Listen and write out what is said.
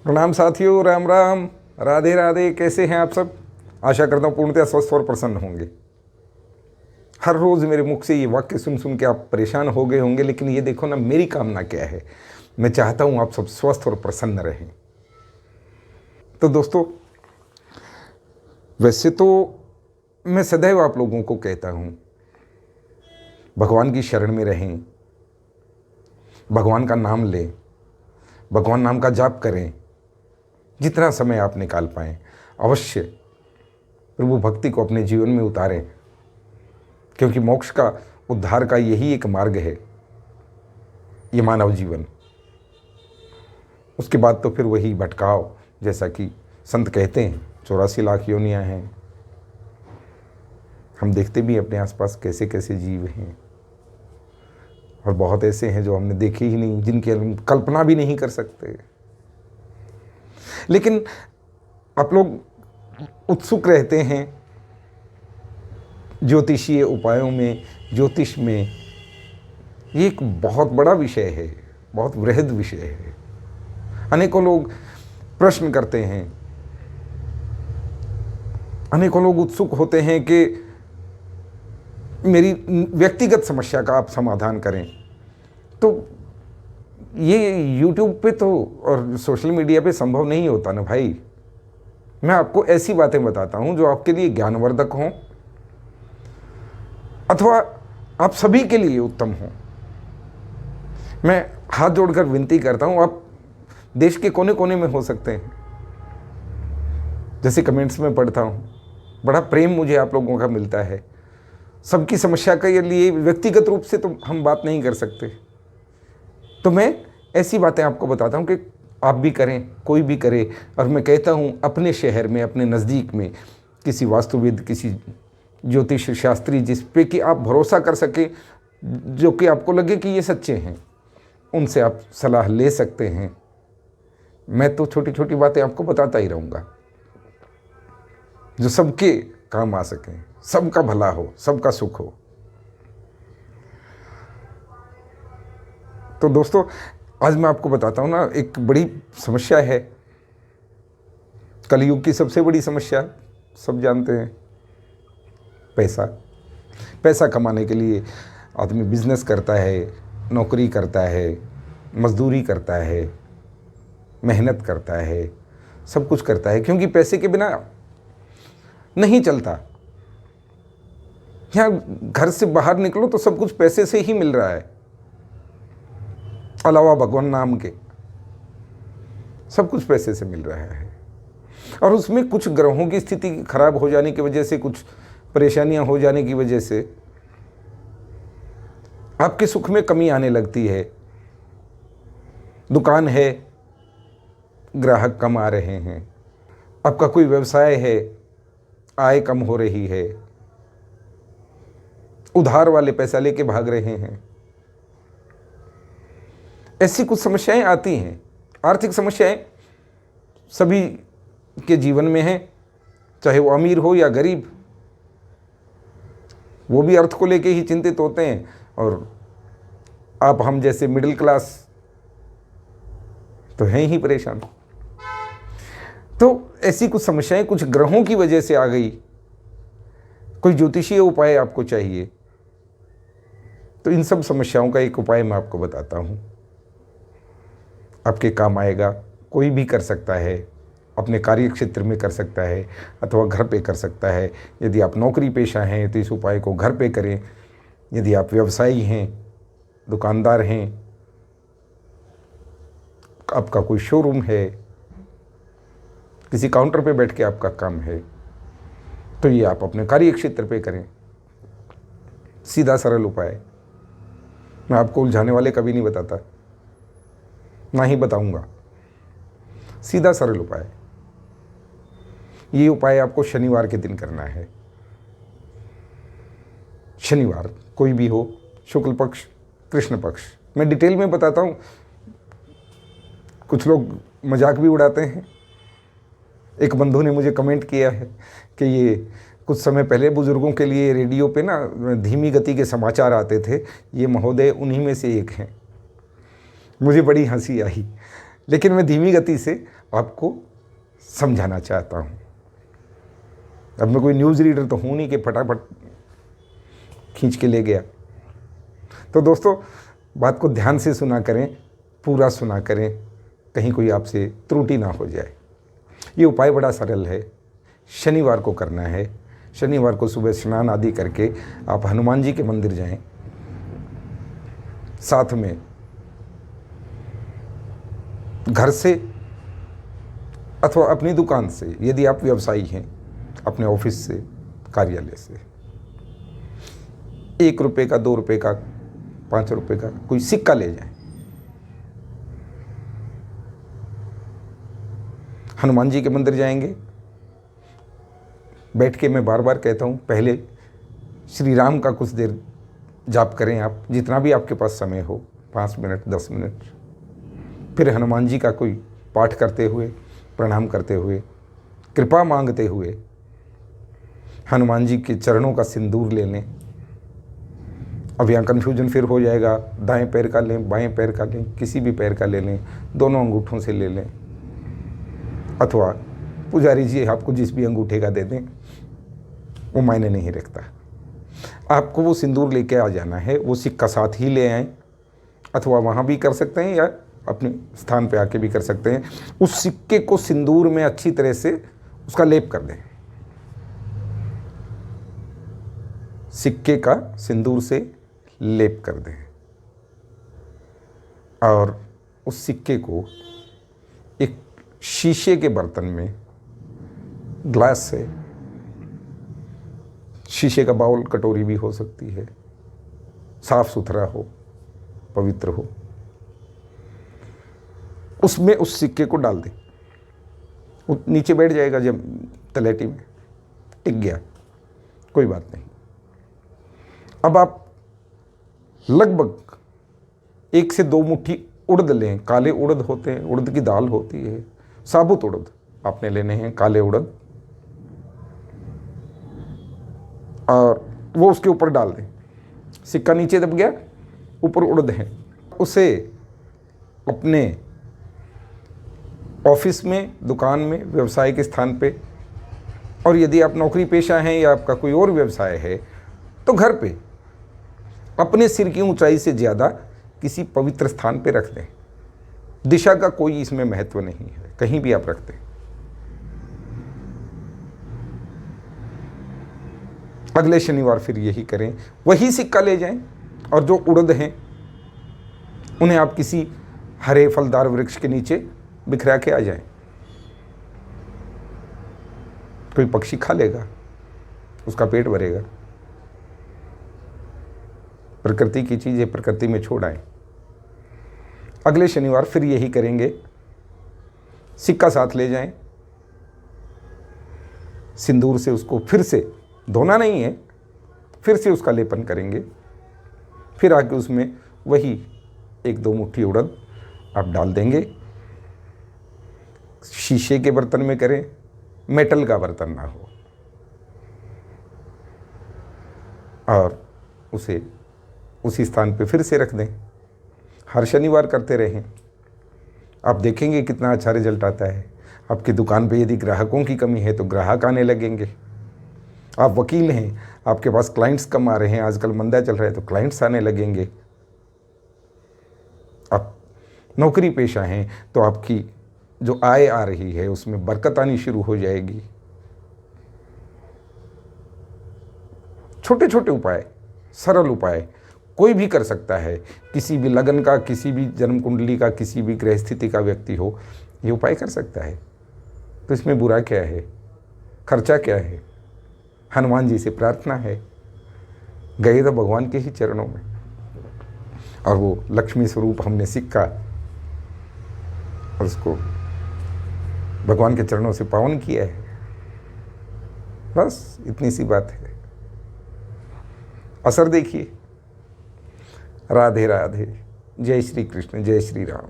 प्रणाम साथियों, राम राम, राधे राधे। कैसे हैं आप सब? आशा करता हूँ पूर्णतः स्वस्थ और प्रसन्न होंगे। हर रोज़ मेरे मुख से ये वाक्य सुन सुन के आप परेशान हो गए होंगे, लेकिन ये देखो ना, मेरी कामना क्या है। मैं चाहता हूँ आप सब स्वस्थ और प्रसन्न रहें। तो दोस्तों, वैसे तो मैं सदैव आप लोगों को कहता हूँ, भगवान की शरण में रहें, भगवान का नाम लें, भगवान नाम का जाप करें। जितना समय आप निकाल पाएँ अवश्य प्रभु भक्ति को अपने जीवन में उतारें, क्योंकि मोक्ष का, उद्धार का यही एक मार्ग है, ये मानव जीवन। उसके बाद तो फिर वही भटकाव, जैसा कि संत कहते हैं 84 लाख योनियाँ हैं। हम देखते भी अपने आसपास कैसे कैसे जीव हैं, और बहुत ऐसे हैं जो हमने देखे ही नहीं, जिनकी हम कल्पना भी नहीं कर सकते। लेकिन आप लोग उत्सुक रहते हैं ज्योतिषीय उपायों में, ज्योतिष में। ये एक बहुत बड़ा विषय है, बहुत वृहद विषय है। अनेकों लोग प्रश्न करते हैं, अनेकों लोग उत्सुक होते हैं कि मेरी व्यक्तिगत समस्या का आप समाधान करें। तो ये YouTube पे तो और सोशल मीडिया पे संभव नहीं होता ना भाई। मैं आपको ऐसी बातें बताता हूँ जो आपके लिए ज्ञानवर्धक हों, अथवा आप सभी के लिए उत्तम हों। मैं हाथ जोड़कर विनती करता हूँ, आप देश के कोने कोने में हो सकते हैं। जैसे कमेंट्स में पढ़ता हूँ, बड़ा प्रेम मुझे आप लोगों का मिलता है। सबकी समस्या के लिए व्यक्तिगत रूप से तो हम बात नहीं कर सकते, तो मैं ऐसी बातें आपको बताता हूँ कि आप भी करें, कोई भी करे। और मैं कहता हूँ अपने शहर में, अपने नज़दीक में किसी वास्तुविद, किसी ज्योतिष शास्त्री जिस पे कि आप भरोसा कर सके, जो कि आपको लगे कि ये सच्चे हैं, उनसे आप सलाह ले सकते हैं। मैं तो छोटी छोटी बातें आपको बताता ही रहूँगा जो सबके काम आ सकें, सबका भला हो, सबका सुख हो। तो दोस्तों, आज मैं आपको बताता हूँ ना, एक बड़ी समस्या है, कलयुग की सबसे बड़ी समस्या, सब जानते हैं, पैसा। पैसा कमाने के लिए आदमी बिजनेस करता है, नौकरी करता है, मजदूरी करता है, मेहनत करता है, सब कुछ करता है, क्योंकि पैसे के बिना नहीं चलता। यहाँ घर से बाहर निकलो तो सब कुछ पैसे से ही मिल रहा है, अलावा भगवान नाम के सब कुछ पैसे से मिल रहा है। और उसमें कुछ ग्रहों की स्थिति खराब हो जाने की वजह से, कुछ परेशानियां हो जाने की वजह से आपके सुख में कमी आने लगती है। दुकान है, ग्राहक कम आ रहे हैं। आपका कोई व्यवसाय है, आय कम हो रही है। उधार वाले पैसा लेके भाग रहे हैं। ऐसी कुछ समस्याएं आती हैं। आर्थिक समस्याएं सभी के जीवन में हैं, चाहे वो अमीर हो या गरीब, वो भी अर्थ को लेके ही चिंतित होते हैं। और आप हम जैसे मिडिल क्लास तो हैं ही परेशान। तो ऐसी कुछ समस्याएं कुछ ग्रहों की वजह से आ गई। कोई ज्योतिषीय उपाय आपको चाहिए, तो इन सब समस्याओं का एक उपाय मैं आपको बताता हूं, आपके काम आएगा। कोई भी कर सकता है, अपने कार्य क्षेत्र में कर सकता है, अथवा घर पे कर सकता है। यदि आप नौकरी पेशा हैं तो इस उपाय को घर पे करें। यदि आप व्यवसायी हैं, दुकानदार हैं, आपका कोई शोरूम है, किसी काउंटर पे बैठ के आपका काम है, तो ये आप अपने कार्य क्षेत्र पे करें। सीधा सरल उपाय, मैं आपको उलझाने वाले कभी नहीं बताता, ना ही बताऊंगा। सीधा सरल उपाय। ये उपाय आपको शनिवार के दिन करना है। शनिवार कोई भी हो, शुक्ल पक्ष, कृष्ण पक्ष। मैं डिटेल में बताता हूँ, कुछ लोग मजाक भी उड़ाते हैं। एक बंधु ने मुझे कमेंट किया है कि ये कुछ समय पहले बुजुर्गों के लिए रेडियो पे ना धीमी गति के समाचार आते थे, ये महोदय उन्हीं में से एक हैं। मुझे बड़ी हंसी आई लेकिन मैं धीमी गति से आपको समझाना चाहता हूँ। अब मैं कोई न्यूज़ रीडर तो हूँ नहीं कि फटाफट खींच के ले गया। तो दोस्तों, बात को ध्यान से सुना करें, पूरा सुना करें, कहीं कोई आपसे त्रुटि ना हो जाए। ये उपाय बड़ा सरल है, शनिवार को करना है। शनिवार को सुबह स्नान आदि करके आप हनुमान जी के मंदिर जाएं, साथ में घर से अथवा अपनी दुकान से, यदि आप व्यवसायी हैं, अपने ऑफिस से, कार्यालय से 1 रुपये का, 2 रुपये का, 5 रुपये का कोई सिक्का ले जाएं। हनुमान जी के मंदिर जाएंगे, बैठ के मैं बार बार कहता हूँ, पहले श्री राम का कुछ देर जाप करें आप, जितना भी आपके पास समय हो, 5 मिनट, 10 मिनट। फिर हनुमान जी का कोई पाठ करते हुए, प्रणाम करते हुए, कृपा मांगते हुए हनुमान जी के चरणों का सिंदूर ले लें। अब यहाँ कन्फ्यूजन फिर हो जाएगा, दाएं पैर का लें, बाएं पैर का लें, किसी भी पैर का ले लें, दोनों अंगूठों से ले लें, अथवा पुजारी जी आपको जिस भी अंगूठे का दे दें, वो मायने नहीं रखता। आपको वो सिंदूर लेके आ जाना है, वो सिक्का साथ ही ले आएँ, अथवा वहाँ भी कर सकते हैं या अपने स्थान पे आके भी कर सकते हैं। उस सिक्के को सिंदूर में अच्छी तरह से उसका लेप कर दें, सिक्के का सिंदूर से लेप कर दें, और उस सिक्के को एक शीशे के बर्तन में, ग्लास से, शीशे का बाउल, कटोरी भी हो सकती है, साफ सुथरा हो, पवित्र हो, उसमें उस सिक्के को डाल दें। वो नीचे बैठ जाएगा, जब तलेटी में टिक गया, कोई बात नहीं। अब आप लगभग 1 से 2 मुट्ठी उड़द लें। काले उड़द होते हैं, उड़द की दाल होती है, साबुत उड़द आपने लेने हैं, काले उड़द, और वो उसके ऊपर डाल दें। सिक्का नीचे दब गया, ऊपर उड़द है, उसे अपने ऑफिस में, दुकान में, व्यवसाय के स्थान पे, और यदि आप नौकरी पेशा हैं या आपका कोई और व्यवसाय है तो घर पे अपने सिर की ऊंचाई से ज़्यादा किसी पवित्र स्थान पे रख दें। दिशा का कोई इसमें महत्व नहीं है, कहीं भी आप रख दें। अगले शनिवार फिर यही करें, वही सिक्का ले जाएं, और जो उड़द हैं उन्हें आप किसी हरे फलदार वृक्ष के नीचे बिखरा के आ जाएं। कोई पक्षी खा लेगा, उसका पेट भरेगा। प्रकृति की चीज़ें प्रकृति में छोड़ आए। अगले शनिवार फिर यही करेंगे, सिक्का साथ ले जाएं, सिंदूर से उसको फिर से धोना नहीं है, फिर से उसका लेपन करेंगे। फिर आके उसमें वही 1-2 मुट्ठी उड़द आप डाल देंगे। शीशे के बर्तन में करें, मेटल का बर्तन ना हो, और उसे उसी स्थान पे फिर से रख दें। हर शनिवार करते रहें, आप देखेंगे कितना अच्छा रिजल्ट आता है। आपकी दुकान पे यदि ग्राहकों की कमी है तो ग्राहक आने लगेंगे। आप वकील हैं, आपके पास क्लाइंट्स कम आ रहे हैं, आजकल मंदा चल रहा है, तो क्लाइंट्स आने लगेंगे। आप नौकरी पेशा हैं तो आपकी जो आय आ रही है उसमें बरकत आनी शुरू हो जाएगी। छोटे छोटे उपाय, सरल उपाय कोई भी कर सकता है। किसी भी लगन का, किसी भी जन्म कुंडली का, किसी भी ग्रह स्थिति का व्यक्ति हो, ये उपाय कर सकता है। तो इसमें बुरा क्या है, खर्चा क्या है? हनुमान जी से प्रार्थना है, गए तो भगवान के ही चरणों में, और वो लक्ष्मी स्वरूप हमने सिक्का और उसको भगवान के चरणों से पावन किया है। बस इतनी सी बात है। असर देखिए। राधे राधे। जय श्री कृष्ण, जय श्री राम।